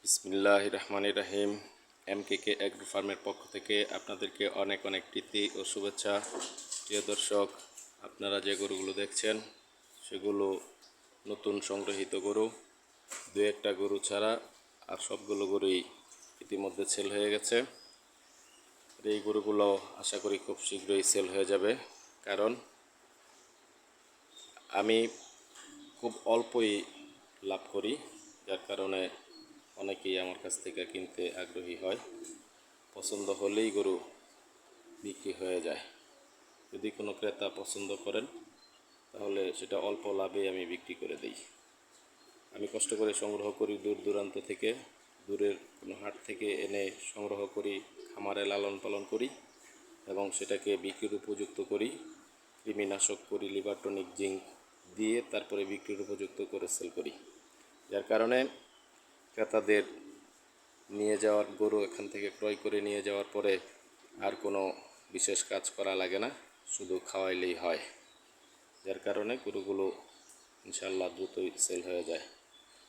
বিসমিল্লাহির রহমানির রহিম। MKK agro ফার্মের পক্ষ থেকে আপনাদেরকে অনেক অনেক প্রীতি ও শুভেচ্ছা। প্রিয় দর্শক, আপনারা যে গরুগুলো দেখছেন সেগুলো নতুন সংগ্রহিত গরু। দু একটা গরু ছাড়া আর সবগুলো গরুই ইতিমধ্যে সেল হয়ে গেছে। এই গরুগুলো আশা করি খুব শীঘ্রই সেল হয়ে যাবে, কারণ আমি খুব অল্পই লাভ করি, যার কারণে অনেকেই আমার কাছ থেকে কিনতে আগ্রহী হয়। পছন্দ হলেই গরু বিক্রি হয়ে যায়। যদি কোনো ক্রেতা পছন্দ করেন তাহলে সেটা অল্প লাভে আমি বিক্রি করে দিই। আমি কষ্ট করে সংগ্রহ করি দূর দূরান্ত থেকে, দূরের কোনো হাট থেকে এনে সংগ্রহ করি, খামারে লালন পালন করি এবং সেটাকে বিক্রির উপযুক্ত করি। কৃমিনাশক করি, লিভার টনিক, জিঙ্ক দিয়ে তারপরে বিক্রির উপযুক্ত করে সেল করি। যার কারণে ক্রেতাদের নিয়ে যাওয়ার গরু এখান থেকে ক্রয় করে নিয়ে যাওয়ার পরে আর কোনো বিশেষ কাজ করা লাগে না, শুধু খাওয়াইলেই হয়। যার কারণে গরুগুলো ইনশাল্লাহ দ্রুতই সেল হয়ে যায়।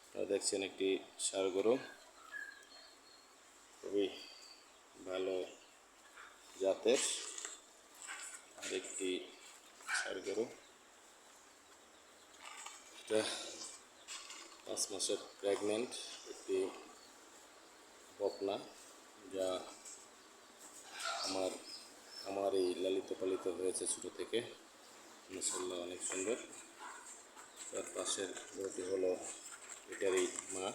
আপনারা দেখছেন একটি ষাঁড় গরু, খুবই ভালো জাতের আরেকটি ষাঁড় গরু। এটা 5 মাসের প্রেগনেন্ট একটি বকনা, যা আমার এই লালিত পালিত হয়েছে ছোটো থেকে। মাশাআল্লাহ অনেক সুন্দর। তার পাশের গরুটি হলো এটারই মা,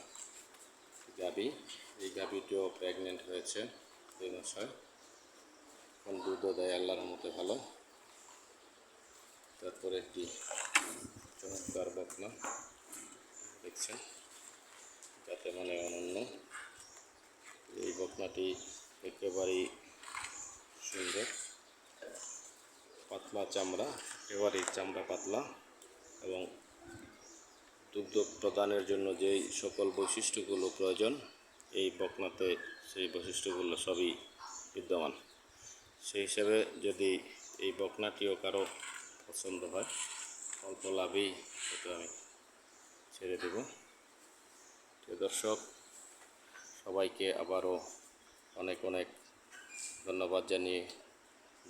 গাবি। এই গাবিটিও প্রেগনেন্ট হয়েছে, 2 মাস হয়। এখন দুধও দেয় আল্লাহর মতে ভালো। তারপরে একটি চমৎকার বকনা দেখছেন, যাতে মানে অনন্য। এই বকনাটি একেবারেই সুন্দর, পাতলা চামড়া, একেবারেই চামড়া পাতলা, এবং দুগ্ধ প্রদানের জন্য যেই সকল বৈশিষ্ট্যগুলো প্রয়োজন এই বকনাতে সেই বৈশিষ্ট্যগুলো সবই বিদ্যমান। সেই হিসাবে যদি এই বকনাটিও কারো পছন্দ হয়, অল্প লাভেই সেটা আমি ছেড়ে দেব। তো দর্শক, সবাইকে আবারও অনেক অনেক ধন্যবাদ জানিয়ে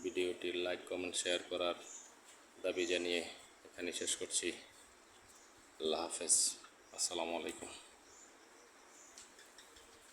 ভিডিওটির লাইক, কমেন্ট, শেয়ার করার দাবি জানিয়ে এখানে শেষ করছি। আল্লাহ হাফেজ, আসসালামু আলাইকুম।